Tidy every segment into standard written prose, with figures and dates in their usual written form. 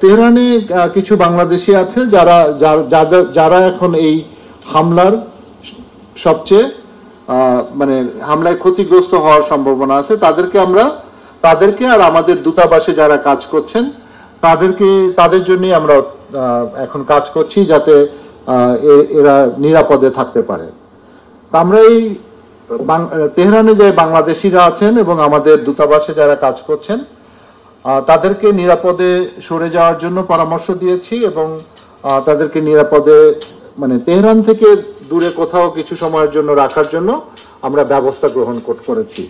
তেহরানে কিছু বাংলাদেশি আছে যারা যারা এখন এই হামলার সবচেয়ে মানে হামলায় ক্ষতিগ্রস্ত হওয়ার সম্ভাবনা আছে, তাদেরকে আর আমাদের দূতাবাসে যারা কাজ করছেন তাদের জন্য আমরা এখন কাজ করছি যাতে এরা নিরাপদে থাকতে পারে। আমরা এই তেহরানে যে বাংলাদেশিরা আছেন এবং আমাদের দূতাবাসে যারা কাজ করছেন তাদেরকে নিরাপদে সরে যাওয়ার জন্য পরামর্শ দিয়েছি এবং তাদেরকে নিরাপদে মানে তেহরান থেকে দূরে কোথাও কিছু সময়ের জন্য রাখার জন্য আমরা ব্যবস্থা গ্রহণ করেছি।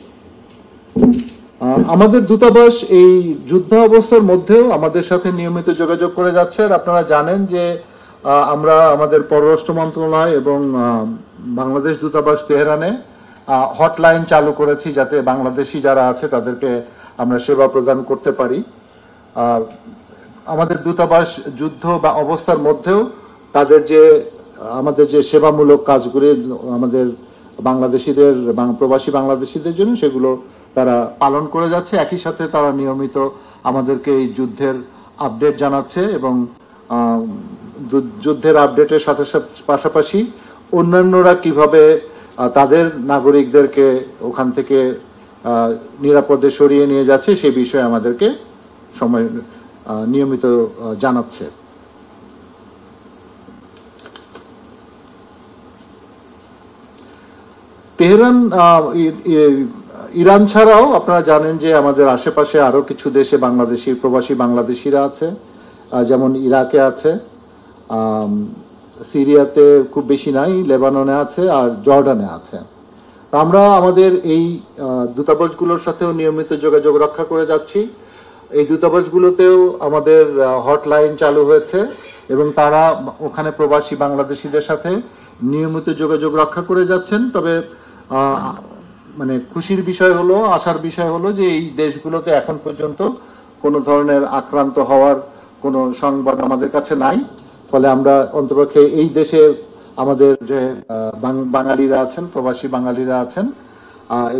আমাদের দূতাবাস এই যুদ্ধ অবস্থার মধ্যেও আমাদের সাথে নিয়মিত যোগাযোগ করে যাচ্ছে। আর আপনারা জানেন যে আমরা আমাদের পররাষ্ট্র মন্ত্রণালয় এবং বাংলাদেশ দূতাবাস তেহরানে হটলাইন চালু করেছি যাতে বাংলাদেশি যারা আছে তাদেরকে আমরা সেবা প্রদান করতে পারি। আমাদের দূতাবাস যুদ্ধ বা অবস্থার মধ্যেও আমাদের যে সেবামূলক কাজগুলি আমাদের বাংলাদেশিদের প্রবাসী বাংলাদেশিদের জন্য সেগুলো তারা পালন করে যাচ্ছে। একই সাথে তারা নিয়মিত আমাদেরকে এই যুদ্ধের আপডেট জানাচ্ছে এবং যুদ্ধের আপডেটের সাথে পাশাপাশি অন্যান্যরা কিভাবে তাদের নাগরিকদেরকে ওখান থেকে নিরাপদে সরিয়ে নিয়ে যাচ্ছে সেই বিষয়ে আমাদেরকে নিয়মিত জানাচ্ছে। তেহরান ইরান ছাড়াও আপনারা জানেন যে আমাদের আশেপাশে আরো কিছু দেশে প্রবাসী বাংলাদেশিরা আছে, যেমন ইরাকে আছে, সিরিয়াতে খুব বেশি নাই, লেবাননে আছে আর জর্ডানে আছে। আমরা আমাদের এই দূতাবাসগুলোর সাথেও নিয়মিত যোগাযোগ রক্ষা করে যাচ্ছি। এই দূতাবাসগুলোতেও আমাদের হটলাইন চালু হয়েছে এবং তারা ওখানে প্রবাসী বাংলাদেশিদের সাথে নিয়মিত যোগাযোগ রক্ষা করে যাচ্ছেন। তবে মানে খুশির বিষয় হলো, আশার বিষয় হলো যে এই দেশগুলোতে এখন পর্যন্ত কোনো ধরনের আক্রান্ত হওয়ার কোনো সংবাদ আমাদের কাছে নাই। ফলে আমরা অন্তপক্ষে এই দেশে আমাদের যে বাঙালিরা আছেন, প্রবাসী বাঙালিরা আছেন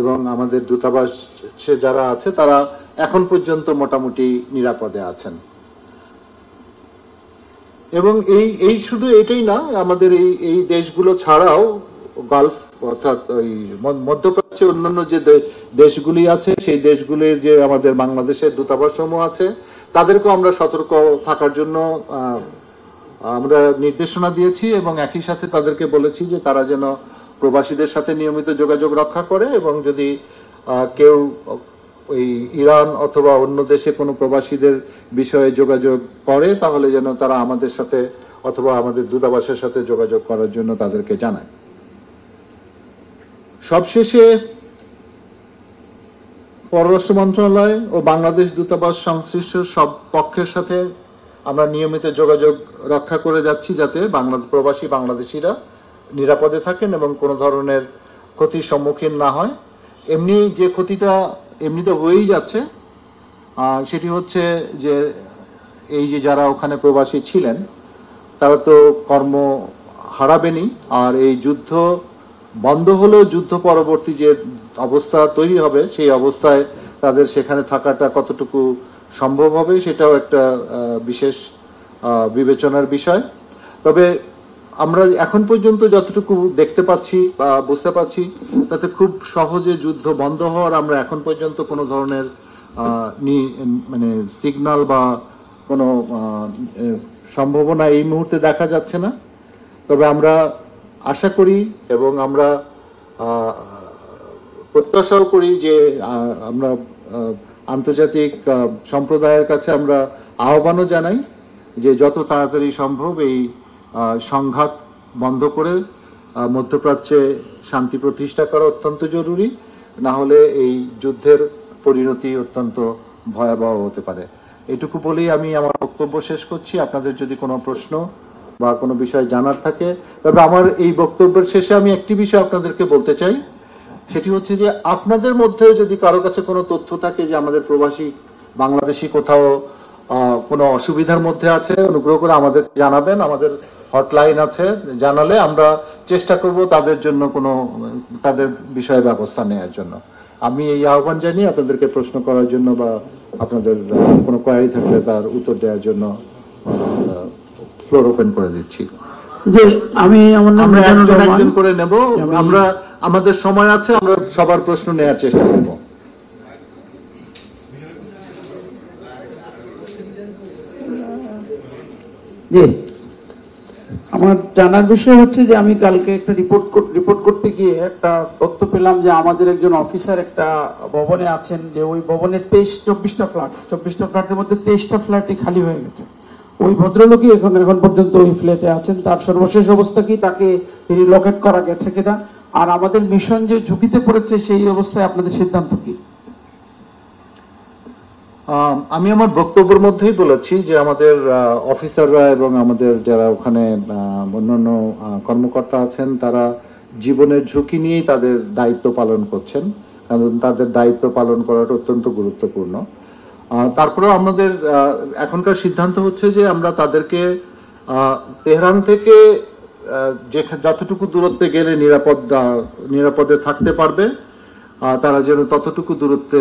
এবং আমাদের দূতাবাসে যারা আছে তারা এখন পর্যন্ত মোটামুটি নিরাপদে আছেন। এবং এই শুধু এটাই না, আমাদের এই দেশগুলো ছাড়াও গালফ অর্থাৎ ওই মধ্যপ্রাচ্যে অন্যান্য যে দেশগুলি আছে সেই দেশগুলির যে আমাদের বাংলাদেশের দূতাবাস সমূহ আছে তাদেরকেও আমরা সতর্ক থাকার জন্য আমরা নির্দেশনা দিয়েছি এবং একই সাথে তাদেরকে বলেছি যে তারা যেন প্রবাসীদের সাথে নিয়মিত যোগাযোগ রক্ষা করে এবং যদি কেউ ওই ইরান অথবা অন্য দেশে কোনো প্রবাসীদের বিষয়ে যোগাযোগ করে তাহলে যেন তারা আমাদের সাথে অথবা আমাদের দূতাবাসের সাথে যোগাযোগ করার জন্য তাদেরকে জানায়। সবশেষে পররাষ্ট্র মন্ত্রণালয় ও বাংলাদেশ দূতাবাস সংশ্লিষ্ট সব পক্ষের সাথে আমরা নিয়মিত যোগাযোগ রক্ষা করে যাচ্ছি যাতে প্রবাসী বাংলাদেশিরা নিরাপদে থাকেন এবং কোনো ধরনের ক্ষতির সম্মুখীন না হয়। এমনি যে ক্ষতিটা এমনিতে হয়েই যাচ্ছে সেটি হচ্ছে যে এই যে যারা ওখানে প্রবাসী ছিলেন তারা তো কর্ম হারাবেনই, আর এই যুদ্ধ বন্ধ হলেও যুদ্ধ পরবর্তী যে অবস্থা তৈরি হবে সেই অবস্থায় তাদের সেখানে থাকাটা কতটুকু সম্ভব হবে সেটাও একটা বিশেষ বিবেচনার বিষয়। তবে আমরা এখন পর্যন্ত যতটুকু দেখতে পাচ্ছি বা বুঝতে পারছি তাতে খুব সহজে যুদ্ধ বন্ধ হওয়ার আমরা এখন পর্যন্ত কোনো ধরনের মানে সিগন্যাল বা কোনো সম্ভাবনা এই মুহূর্তে দেখা যাচ্ছে না। তবে আমরা আশা করি এবং আমরা প্রত্যাশাও করি যে আমরা আন্তর্জাতিক সম্প্রদায়ের কাছে আমরা আহ্বানও জানাই যে যত তাড়াতাড়ি সম্ভব এই সংঘাত বন্ধ করে মধ্যপ্রাচ্যে শান্তি প্রতিষ্ঠা করা অত্যন্ত জরুরি, না হলে এই যুদ্ধের পরিণতি অত্যন্ত ভয়াবহ হতে পারে। এটুকু বলেই আমি আমার বক্তব্য শেষ করছি। আপনাদের যদি কোনো প্রশ্ন বা কোনো বিষয় জানার থাকে, তবে আমার এই বক্তব্যের শেষে আমি একটি বিষয় আপনাদেরকে বলতে চাই, সেটি হচ্ছে যে আপনাদের মধ্যে যদি কারো কাছে কোনো তথ্য থাকে যে আমাদের প্রবাসী বাংলাদেশি কোথাও কোনো অসুবিধার মধ্যে আছে, অনুগ্রহ করে আমাদের জানাবেন। আমাদের হটলাইন আছে, জানালে আমরা চেষ্টা করব তাদের জন্য তাদের বিষয়ে ব্যবস্থা নেওয়ার জন্য। আমি এই আহ্বান জানিয়ে আপনাদেরকে প্রশ্ন করার জন্য বা আপনাদের কোনো কোয়ারি থাকলে তার উত্তর দেওয়ার জন্য ফ্লোর ওপেন করে দিচ্ছি। যে আমি আমরা একজন একজন করে নেব, আমরা আমাদের সময় আছে, আমরা সবার প্রশ্ন নেওয়ার চেষ্টা করব। জি, আমার জানার বিষয় হচ্ছে যে আমি কালকে একটা রিপোর্ট করতে গিয়ে একটা তথ্য পেলাম যে আমাদের একজন অফিসার একটা ভবনে আছেন, যে ওই ভবনের 24টা ফ্ল্যাট, 24টা ফ্ল্যাটের মধ্যে 23টা ফ্ল্যাটই খালি হয়ে গেছে। ওই ভদ্রলোকই এখন পর্যন্ত ওই ফ্ল্যাটে আছেন। তার সর্বশেষ অবস্থা কি, তাকে রিলোকেট করা গেছে কিনা, আর আমাদের মিশন যে ঝুঁকিতে পড়েছে সেই অবস্থায় আপনাদের সিদ্ধান্ত কি? আমি আমার বক্তব্যের মধ্যেই বলেছি যে আমাদের অফিসাররা এবং আমাদের যারা ওখানে অন্যান্য কর্মকর্তা আছেন তারা জীবনের ঝুঁকি নিয়েই তাদের দায়িত্ব পালন করছেন, কারণ তাদের দায়িত্ব পালন করাটা অত্যন্ত গুরুত্বপূর্ণ। তারপরেও আমাদের এখনকার সিদ্ধান্ত হচ্ছে যে আমরা তাদেরকে তেহরান থেকে যতটুকু দূরত্বে গেলে নিরাপদে থাকতে পারবে তারা যেন ততটুকু দূরত্বে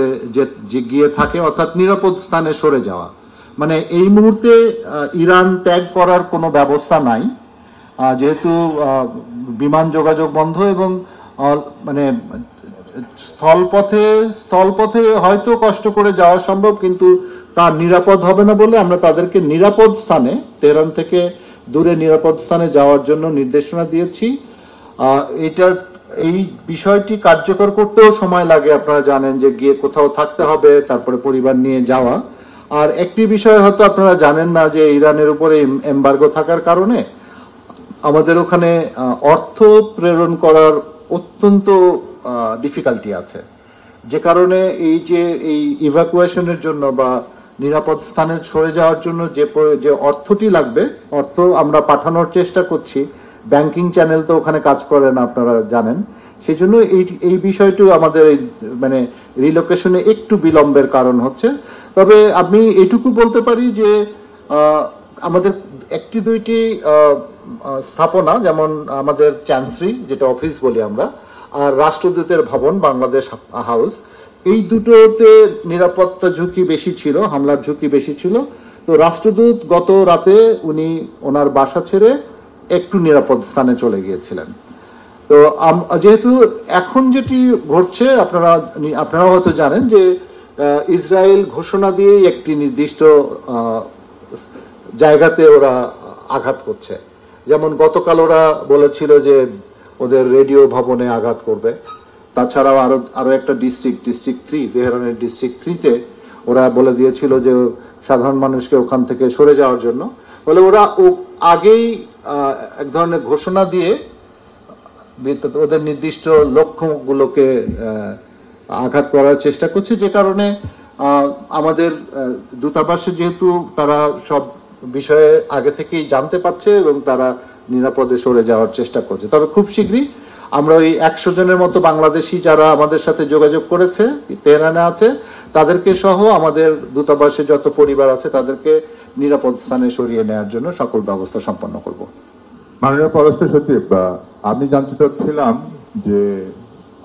গিয়ে থাকে, অর্থাৎ নিরাপদ স্থানে সরে যাওয়া। মানে এই মুহূর্তে ইরান ত্যাগ করার কোনো ব্যবস্থা নাই, যেহেতু বিমান যোগাযোগ বন্ধ এবং মানে স্থলপথে হয়তো কষ্ট করে যাওয়া সম্ভব, কিন্তু তা নিরাপদ হবে না বলে আমরা তাদেরকে নিরাপদ স্থানে, তেহরান থেকে দূরে নিরাপদ স্থানে যাওয়ার জন্য নির্দেশনা দিয়েছি। এই বিষয়টি কার্যকর করতেও সময় লাগে, আপনারা জানেন যে গিয়ে কোথাও থাকতে হবে, তারপরে পরিবার নিয়ে যাওয়া। আর একটি বিষয় হয়তো আপনারা জানেন না যে ইরানের উপরে এমবার্গো থাকার কারণে আমাদের ওখানে অর্থ প্রেরণ করার অত্যন্ত ডিফিকাল্টি আছে, যে কারণে এই ইভাকুয়েশনের জন্য বা নিরাপদ স্থানে সরে যাওয়ার জন্য যে অর্থটি লাগবে, অর্থ আমরা পাঠানোর চেষ্টা করছি। ব্যাংকিং চ্যানেল তো ওখানে কাজ করে না, আপনারা জানেন। সেই জন্য এই বিষয়টি আমাদের মানে রিলোকেশনে একটু বিলম্বের কারণ হচ্ছে। তবে আমি এটুকু বলতে পারি যে আমাদের একটি দুইটি স্থাপনা, যেমন আমাদের চ্যান্সেরি যেটা অফিস বলি আমরা, আর রাষ্ট্রদূতের ভবন বাংলাদেশ হাউস, এই দুটোতে নিরাপত্তা ঝুঁকি বেশি ছিল, হামলার ঝুঁকি বেশি ছিল। তো রাষ্ট্রদূত গত রাতে উনি ওনার বাসা ছেড়ে একটু নিরাপদ স্থানে চলে গিয়েছিলেন। তো যেহেতু এখন যেটি ঘটছে আপনারা হয়তো জানেন যে ইসরায়েল ঘোষণা দিয়ে একটি নির্দিষ্ট জায়গাতে ওরা আঘাত করছে। যেমন গতকাল ওরা বলেছিল যে ওদের রেডিও ভবনে আঘাত করবে। তাছাড়াও আরো একটা ডিস্ট্রিক্ট 3, তেহরানের ডিস্ট্রিক্ট 3-তে ওরা বলে দিয়েছিল যে সাধারণ মানুষকে ওখান থেকে সরে যাওয়ার জন্য। বলে ওরা আগেই এক ধরনের ঘোষণা দিয়ে ওদের নির্দিষ্ট লক্ষ্যগুলোকে আঘাত করার চেষ্টা করছে, যে কারণে আমাদের দূতাবাসে যেহেতু তারা সব বিষয়ে আগে থেকেই জানতে পারছে এবং তারা নিরাপদে সরে যাওয়ার চেষ্টা করছে। তবে খুব শীঘ্রই আমরা ওই 100 জনের মতো বাংলাদেশি যারা আমাদের সাথে যোগাযোগ করেছে, তেহরানে আছে, তাদেরকে সহ আমাদের দূতাবাসে যত পরিবার আছে তাদেরকে নিরাপদ স্থানে সরিয়ে নেওয়ার জন্য সকল ব্যবস্থা সম্পন্ন করব। মাননীয় পররাষ্ট্র সচিব, আমি জানতে চাচ্ছিলাম যে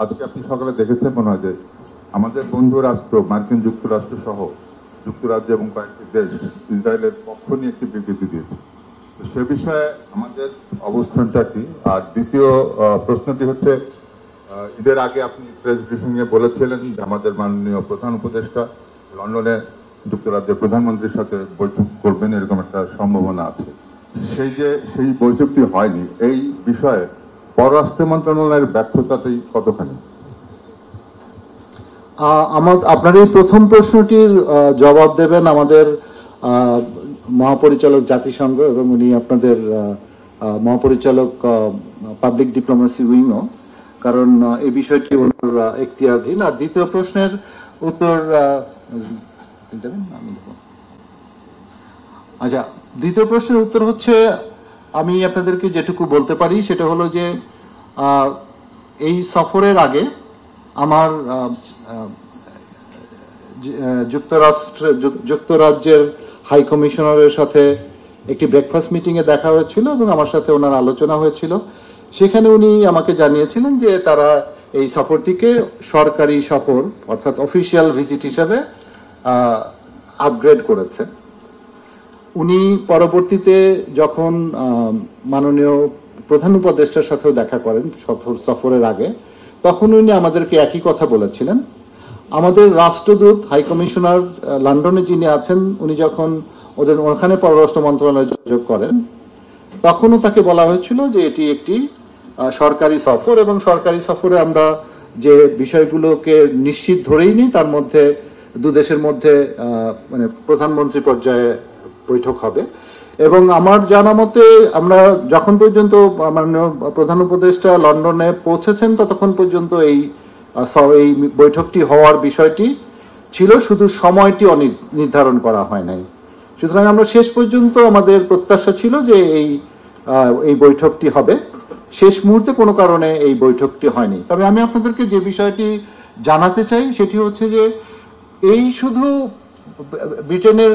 আজকে আপনি সকালে দেখেছেন মনে হয় যে আমাদের বন্ধু রাষ্ট্র মার্কিন যুক্তরাষ্ট্র সহ যুক্তরাজ্য এবং কয়েকটি দেশ ইসরায়েলের পক্ষ নিয়ে একটি বিবৃতি দিয়েছে। সে বিষয়ে আমাদের অবস্থানটা কি? আর দ্বিতীয় প্রশ্নটি হচ্ছে, ঈদের আগে আপনি প্রেস ব্রিফিং এ বলেছিলেন যে আমাদের মাননীয় প্রধান উপদেষ্টা লন্ডনে যুক্তরাজ্যের প্রধানমন্ত্রীর সাথে বৈঠক করবেন, এরকম একটা সম্ভাবনা আছে। সেই বৈঠকটি হয়নি। এই বিষয়ে পররাষ্ট্র মন্ত্রণালয়ের ব্যর্থতাটি কতখানি? আপনার এই প্রথম প্রশ্নটির জবাব দেবেন আমাদের মহাপরিচালক জাতিসংঘ, এবং উনি আপনাদের মহাপরিচালক পাবলিক ডিপ্লোমেসি উইংও, কারণ এই বিষয়টি ওনার এখতিয়ারাধীন। আর দ্বিতীয় প্রশ্নের উত্তর আচ্ছা, দ্বিতীয় প্রশ্নের উত্তর হচ্ছে, আমি আপনাদেরকে যেটুকু বলতে পারি সেটা হলো যে এই সফরের আগে আমার যুক্তরাজ্যের হাই কমিশনারের সাথে একটি ব্রেকফাস্ট মিটিং এ দেখা হয়েছিল এবং আমার সাথে ওনার আলোচনা হয়েছিল। সেখানে উনি আমাকে জানিয়েছিলেন যে তারা এই সফরটিকে সরকারি সফর অর্থাৎ অফিসিয়াল ভিজিট হিসাবে আপগ্রেড করেছেন। উনি পরবর্তীতে যখন মাননীয় প্রধান উপদেষ্টার সাথেও দেখা করেন সফরের আগে, তখন উনি আমাদেরকে একই কথা বলেছিলেন। আমাদের রাষ্ট্রদূত হাই কমিশনার লন্ডনে যিনি আছেন, উনি যখন ওখানে পররাষ্ট্র মন্ত্রণালয়ে যোগাযোগ করেন, তখনও তাকে বলা হয়েছিল যে এটি একটি সরকারি সফর, এবং সরকারি সফরে আমরা যে বিষয়গুলোকে নিশ্চিত ধরেই নিই, তার মধ্যে দু দেশের মধ্যে মানে প্রধানমন্ত্রী পর্যায়ে বৈঠক হবে। এবং আমার জানা মতে আমরা যখন পর্যন্ত মাননীয় প্রধান উপদেষ্টা লন্ডনে পৌঁছেছেন, ততক্ষণ পর্যন্ত এই বৈঠকটি হওয়ার বিষয়টি ছিল, শুধু সময়টি নির্ধারণ করা হয় নাই। সুতরাং আমরা শেষ পর্যন্ত আমাদের প্রত্যাশা ছিল যে এই বৈঠকটি হবে। শেষ মুহূর্তে কোনো কারণে এই বৈঠকটি হয়নি। তবে আমি আপনাদেরকে যে বিষয়টি জানাতে চাই সেটি হচ্ছে যে এই শুধু ব্রিটেনের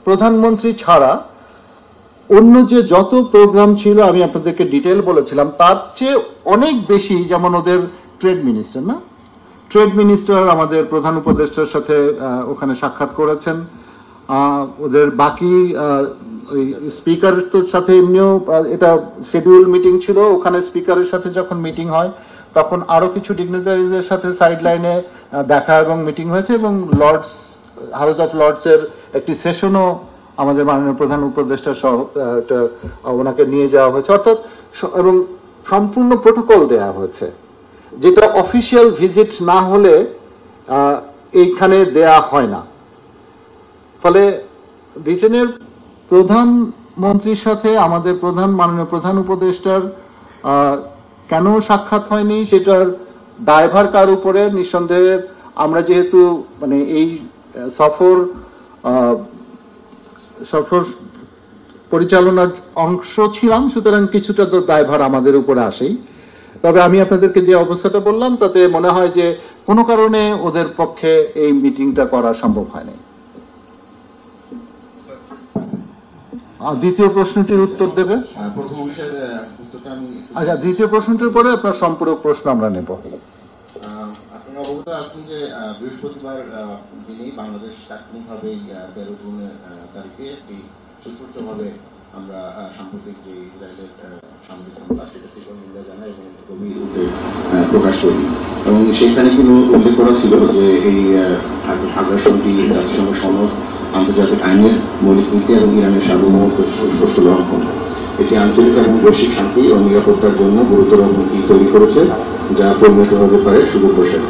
প্রধানমন্ত্রী ছাড়া অন্য যে যত প্রোগ্রাম ছিল আমি আপনাদেরকে ডিটেল বলেছিলাম, তার চেয়ে অনেক বেশি, যেমন ওদের ট্রেড মিনিস্টার আমাদের প্রধান উপদেষ্টার সাথে ওখানে সাক্ষাৎ করেছেন। ওদের বাকি স্পিকারের সাথে এমনিও এটা শিডিউল মিটিং ছিল, ওখানে স্পিকারের সাথে যখন মিটিং হয় তখন আরো কিছু ডিগনিটারিজের সাথে সাইড লাইনে দেখা এবং মিটিং হয়েছে, এবং হাউস অফ লর্ডসের একটি সেশনও আমাদের মাননীয় প্রধান উপদেষ্টা সহ ওনাকে নিয়ে যাওয়া হয়েছে, অর্থাৎ এবং সম্পূর্ণ প্রোটোকল দেয়া হয়েছে, যেটা অফিসিয়াল ভিজিট না হলে এইখানে দেয়া হয় না। ফলে ব্রিটেনের প্রধানমন্ত্রীর সাথে আমাদের মাননীয় প্রধান উপদেষ্টার কেন সাক্ষাৎ হয়নি সেটার দায়ভার কার উপরে? নিঃসন্দেহে আমরা যেহেতু মানে এই সফর পরিচালনার অংশ ছিলাম, সুতরাং কিছুটা তো দায়ভার আমাদের উপরে আসেই। তবে আমি আপনাদেরকে যে অবস্থাটা বললাম তাতে মনে হয় যে কোনো কারণে ওদের পক্ষে এই মিটিংটা করা সম্ভব হয়নি। দ্বিতীয় প্রশ্নটির উত্তর দেবে। আচ্ছা, দ্বিতীয় প্রশ্নটির পরে আপনার সম্পূরক প্রশ্ন আমরা নেব। আপনারা অবগত আছেন যে বৃহস্পতিবার দিনে বাংলাদেশ তাৎক্ষণিকভাবে 13 জুন তারিখে একটি সুস্পষ্টভাবে আমরা সাম্প্রতিক যে ইসরায়েলের সামরিক হামলা সেটা থেকে নিন্দা জানাই এবং গভীর প্রকাশ করি। এবং সেখানে কিন্তু উল্লেখ করা ছিল যে এই আগ্রাসনটি জাতিসংঘ সনদ, আন্তর্জাতিক আইনের মৌলিক নীতি এবং ইরানের সার্বভৌমত্ব সুস্পষ্ট লঙ্ঘন। এটি আঞ্চলিক এবং বৈশ্বিক শান্তি ও নিরাপত্তার জন্য গুরুতর হুমকি তৈরি করেছে, যা পরিণত হতে পারে সুদূর প্রসারী।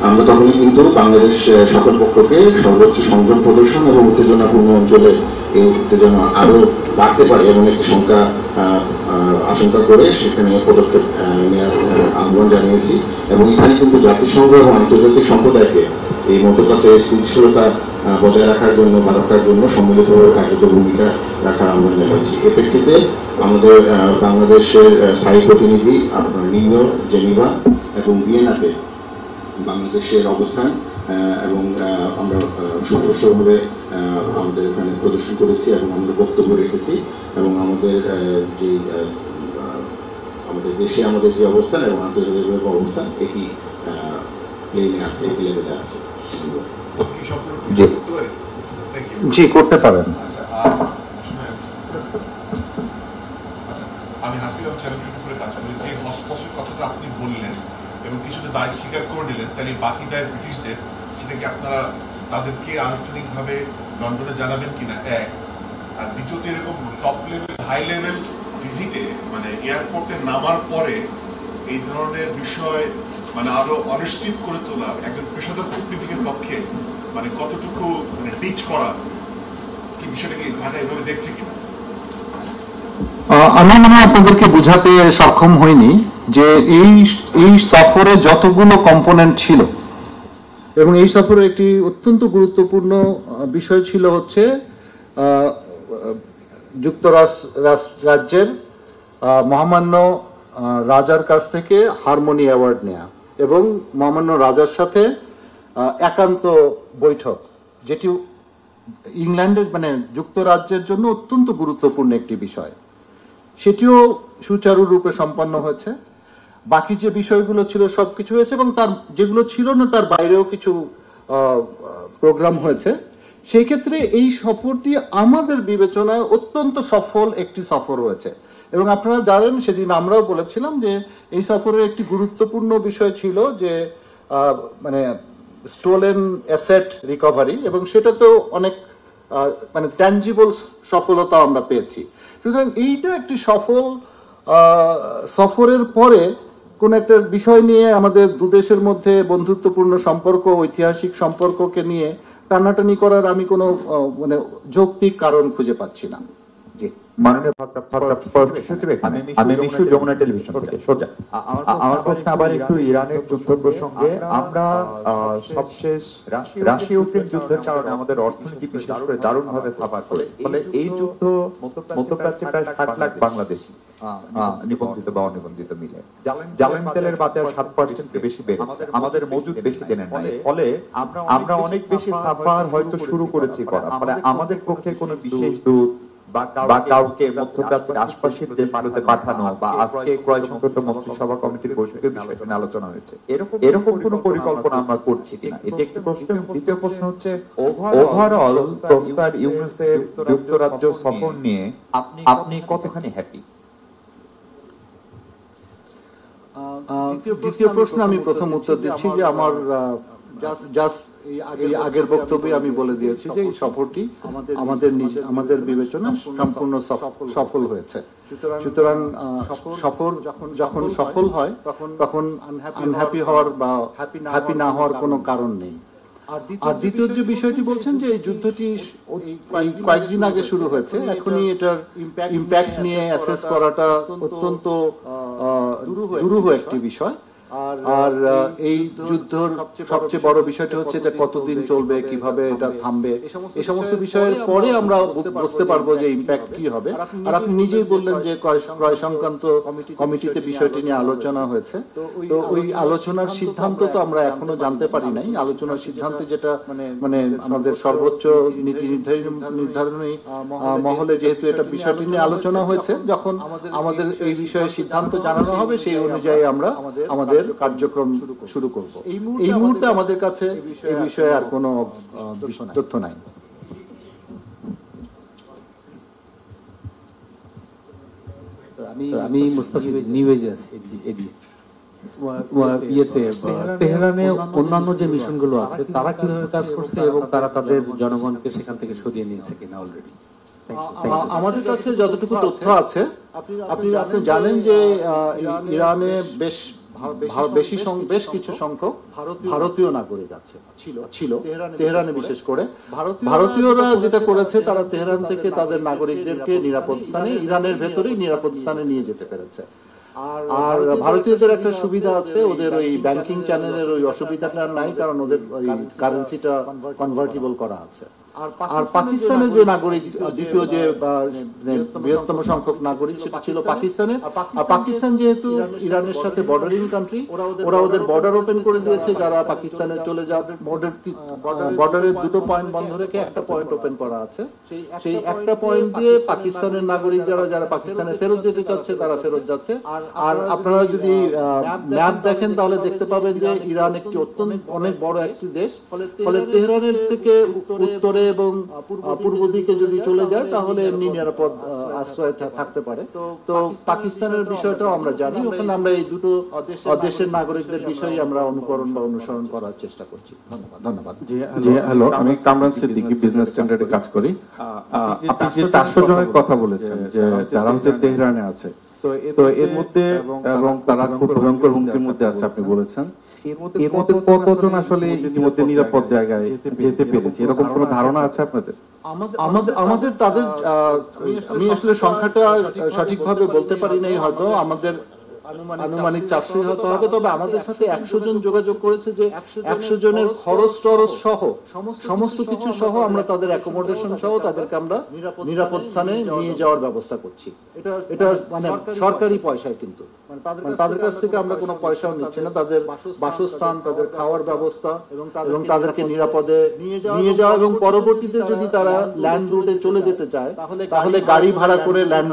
আমরা তখনই কিন্তু বাংলাদেশ সকল পক্ষকে সর্বোচ্চ সংযম প্রদর্শন এবং উত্তেজনাপূর্ণ অঞ্চলে এই উত্তেজনা আরও বাড়তে পারে এমন একটি আশঙ্কা করে সেখানে পদক্ষেপ নেওয়ার আহ্বান জানিয়েছি। এবং এখানে কিন্তু জাতিসংঘ এবং আন্তর্জাতিক সম্প্রদায়কে এই মধ্যপ্রাচ্যের স্থিতিশীলতা বজায় রাখার জন্য বা রক্ষার জন্য সম্মিলিতভাবে কার্যকর ভূমিকা রাখার আহ্বান জানিয়েছি। এ প্রেক্ষিতে আমাদের বাংলাদেশের স্থায়ী প্রতিনিধি নিউ ইয়র্ক, জেনিভা এবং ভিয়েনাতে বাংলাদেশের অবস্থান এবং আমরা সুস্পষ্টভাবে আমাদের এখানে প্রদর্শন করেছি এবং আমাদের বক্তব্য রেখেছি এবং আমাদের যে আমাদের দেশে আমাদের যে অবস্থান এবং আন্তর্জাতিক অবস্থান একই প্লেনে আছে, একই লেভেলে আছে। জি, করতে পারেন। আমি হাসিনা চ্যানেল 24 কাজ করি। যে হস্তক্ষেপের কথাটা আপনি বললেন এবং কিছুটা দায় স্বীকার করে নিলেন, তাহলে বাকি দায় ব্রিটিশদের, সেটা কি আপনারা তাদেরকে আনুষ্ঠানিকভাবে লন্ডনে জানাবেন কিনা? এক। আর দ্বিতীয়ত, এরকম টপ লেভেল হাই লেভেল ভিজিটে মানে এয়ারপোর্টে নামার পরে এই ধরনের বিষয় মানে আরো অনিশ্চিত করে তোলা একজন পেশাদার কূটনীতিকের পক্ষে মানে কতটুকু মানে টিচ করা, কি বিষয়টা কি ঢাকা এভাবে দেখছে কিনা? আমি মনে হয় আপনাদেরকে বোঝাতে সক্ষম হইনি যে এই সফরে যতগুলো কম্পোনেন্ট ছিল এবং এই সফরে একটি অত্যন্ত গুরুত্বপূর্ণ বিষয় ছিল হচ্ছে যুক্তরাজ্যের মহামান্য রাজার কাছ থেকে হারমোনি অ্যাওয়ার্ড নেয়া এবং মহামান্য রাজার সাথে একান্ত বৈঠক, যেটি ইংল্যান্ডের মানে যুক্তরাজ্যের জন্য অত্যন্ত গুরুত্বপূর্ণ একটি বিষয়। সেটিও সুচারুরূপে সম্পন্ন হয়েছে। বাকি যে বিষয়গুলো ছিল সবকিছু হয়েছে, এবং তার যেগুলো ছিল না তার বাইরেও কিছু প্রোগ্রাম হয়েছে। সেই ক্ষেত্রে এই সফরটি আমাদের বিবেচনায় অত্যন্ত সফল একটি সফর হয়েছে। এবং আপনারা জানেন, সেদিন আমরাও বলেছিলাম যে এই সফরের একটি গুরুত্বপূর্ণ বিষয় ছিল যে মানে স্টোলেন অ্যাসেট রিকভারি, এবং সেটাতেও অনেক মানে ট্যাঞ্জিবল সফলতা আমরা পেয়েছি। সুতরাং এইটা একটি সফল সফরের পরে কোন একটা বিষয় নিয়ে আমাদের দুদেশের মধ্যে বন্ধুত্বপূর্ণ সম্পর্ক, ঐতিহাসিক সম্পর্ককে নিয়ে টানাটানি করার আমি কোনো মানে যৌক্তিক কারণ খুঁজে পাচ্ছি না। জি, মাননীয় সচিব, আমি মিশু, যমুনা টেলিভিশন থেকে সোজা। আমার প্রশ্ন আবার একটু ইরানের যুদ্ধ প্রসঙ্গে। আমরা সবশেষ রাশিয়া ইউক্রেন যুদ্ধের কারণে আমাদের অর্থনীতি বিশেষ করে দারুণভাবে সাফার করেছে। ফলে এই যুদ্ধ মধ্যপ্রাচ্যে প্রায় 60 লাখ বাংলাদেশি নিবন্ধিত বা অনিবন্ধিত মিলে জ্বালানি তেলের বাজার 7% বেশি বেড়েছে। আমাদের মজুদ বেশি দেনে নাই। ফলে আমরা অনেক বেশি সাফার হয়তো শুরু করেছি করা। ফলে আমাদের পক্ষে কোনো বিশেষ দূত বা কাউকে মধ্যপ্রাচ্যের আশপাশের দেশগুলোতে পাঠানো বা আজকে ক্রয় সংক্রান্ত মন্ত্রিসভা কমিটির বৈঠকে বিষয়টা নিয়ে আলোচনা হয়েছে, এরকম কোন পরিকল্পনা আমরা করছি কিনা, এটা একটি প্রশ্ন। দ্বিতীয় প্রশ্ন হচ্ছে, ওভারঅল প্রফেসর ইউনূসের যুক্তরাজ্য সফর নিয়ে আপনি কতখানি হ্যাপি? দ্বিতীয় প্রশ্ন আমি প্রথম উত্তর দিচ্ছি যে আমার জাস্ট এই আগের বক্তব্যে আমি বলে দিয়েছি যে এই সফরটি আমাদের বিবেচনা সম্পূর্ণ সফল হয়েছে। সুতরাং সফর যখন সফল হয় তখন আনহ্যাপি হওয়ার বা হ্যাপি না হওয়ার কোনো কারণ নেই। আর দ্বিতীয় যে বিষয়টি বলছেন যে এই যুদ্ধটি কয়েকদিন আগে শুরু হয়েছে, এখনই এটার ইম্প্যাক্ট নিয়ে অ্যাসেস করাটা অত্যন্ত দুরূহ একটি বিষয়। আর এই যুদ্ধের সবচেয়ে বড় বিষয়টা হচ্ছে এটা কতদিন চলবে, কিভাবে এটা থামবে, এই সমস্ত বিষয়ের পরে আমরা বুঝতে পারবো যে ইম্প্যাক্ট কি হবে। আর আপনি নিজেই বললেন যে ক্রয় সংক্রান্ত কমিটিতে বিষয়টি নিয়ে আলোচনা হয়েছে। তো ওই আলোচনার সিদ্ধান্ত তো আমরা এখনো জানতে পারি নাই। আলোচনার সিদ্ধান্তে যেটা মানে আমাদের সর্বোচ্চ নীতি নির্ধারণী মহলে যেহেতু এটা বিষয়টি নিয়ে আলোচনা হয়েছে, যখন আমাদের এই বিষয়ে সিদ্ধান্ত জানানো হবে সেই অনুযায়ী আমরা আমাদের কার্যক্রম শুরু করব। এই মুহূর্তে আমাদের কাছে এই বিষয়ে আর কোনো তথ্য নাই। আমি মুস্তাফিজ নিউজে আছি ইয়েতে তেহরানে অন্যান্য যে মিশনগুলো আছে তারা কিভাবে কাজ করছে এবং তারা তাদের জনগণকে সেখান থেকে সরিয়ে নিয়েছে কিনা অলরেডি? আমাদের কাছে যতটুকু তথ্য আছে, আপনি জানেন যে ইরানে বেশ কিছু সংখ্যক ভারতীয় নাগরিক আছে ছিল তেহরানে। বিশেষ করে ভারতীয়রা যেটা করেছে, তারা তেহরান থেকে তাদের নাগরিকদেরকে নিরাপদ স্থানে, ইরানের ভেতরেই নিরাপদ স্থানে নিয়ে যেতে পেরেছে। আর ভারতীয়দের একটা সুবিধা আছে, ওদের ওই ব্যাংকিং চ্যানেলের ওই অসুবিধাটা নাই, কারণ ওদের ওই কারেন্সিটা কনভার্টিবল করা আছে। আর পাকিস্তানের যে নাগরিক, দ্বিতীয় যে বৃহত্তম সংখ্যক নাগরিক, সেটা ছিল পাকিস্তানের। আর পাকিস্তান যেহেতু ইরানের সাথে বর্ডারিং কান্ট্রি, ওরা ওদের বর্ডার ওপেন করে দিয়েছে। যারা পাকিস্তানে চলে যাওয়ার বর্ডারের দুটো পয়েন্ট বন্ধ রেখে একটা পয়েন্ট ওপেন করা আছে। সেই একটা পয়েন্ট দিয়ে পাকিস্তানের নাগরিক যারা পাকিস্তানে ফেরত যেতে চাচ্ছে তারা ফেরত যাচ্ছে। আর আপনারা যদি ম্যাপ দেখেন তাহলে দেখতে পাবেন যে ইরান একটি অনেক বড় একটি দেশ। ফলে তেহরানের থেকে উত্তরে এবং পূর্ব দিকে যদি চলে যায় তাহলে এমনি নিরাপদ আশ্রয় থাকতে পারে। তো পাকিস্তানের বিষয়টাও আমরা জানি। ওখানে আমরা এই দুটো দেশের নাগরিকদের বিষয়ে আমরা অনুকরণ বা অনুসরণ করার চেষ্টা করছি। ধন্যবাদ। জি, হ্যালো, আমি কামরান সিদ্দিকী, বিজনেস স্ট্যান্ডার্ডে কাজ করি। আপনি যে 400 জনের কথা বলেছেন যে যারা হচ্ছে তেহরানে আছে, তো এর মধ্যে এবং তারা খুব ভয়ঙ্কর হুমকির মধ্যে আছে আপনি বলেছেন, এর মধ্যে কতজন আসলে ইতিমধ্যে নিরাপদ জায়গায় যেতে পেরেছে, এরকম কোনো ধারণা আছে আপনাদের? আমাদের তাদের আমি আসলে সংখ্যাটা সঠিকভাবে বলতে পারি নাই, হয়তো আমাদের আনুমানিক 400 হতে হবে। তবে আমাদের সাথে 100 জন যোগাযোগ করেছে, যে 100 জনের খরচ টরচ সহ সমস্ত কিছু সহ আমরা তাদের অ্যাকোমোডেশন সহ তাদেরকে আমরা নিরাপদ স্থানে নিয়ে যাওয়ার ব্যবস্থা করছি। এটা মানে সরকারি পয়সায়, কিন্তু তাদের কাছ থেকে আমরা কোনো পয়সাও নিচ্ছি না। তাদের বাসস্থান, তাদের খাওয়ার ব্যবস্থা এবং তাদেরকে নিরাপদে নিয়ে যাওয়া, এবং পরবর্তীতে যদি তারা ল্যান্ড রুটে চলে যেতে চায় তাহলে গাড়ি ভাড়া করে ল্যান্ড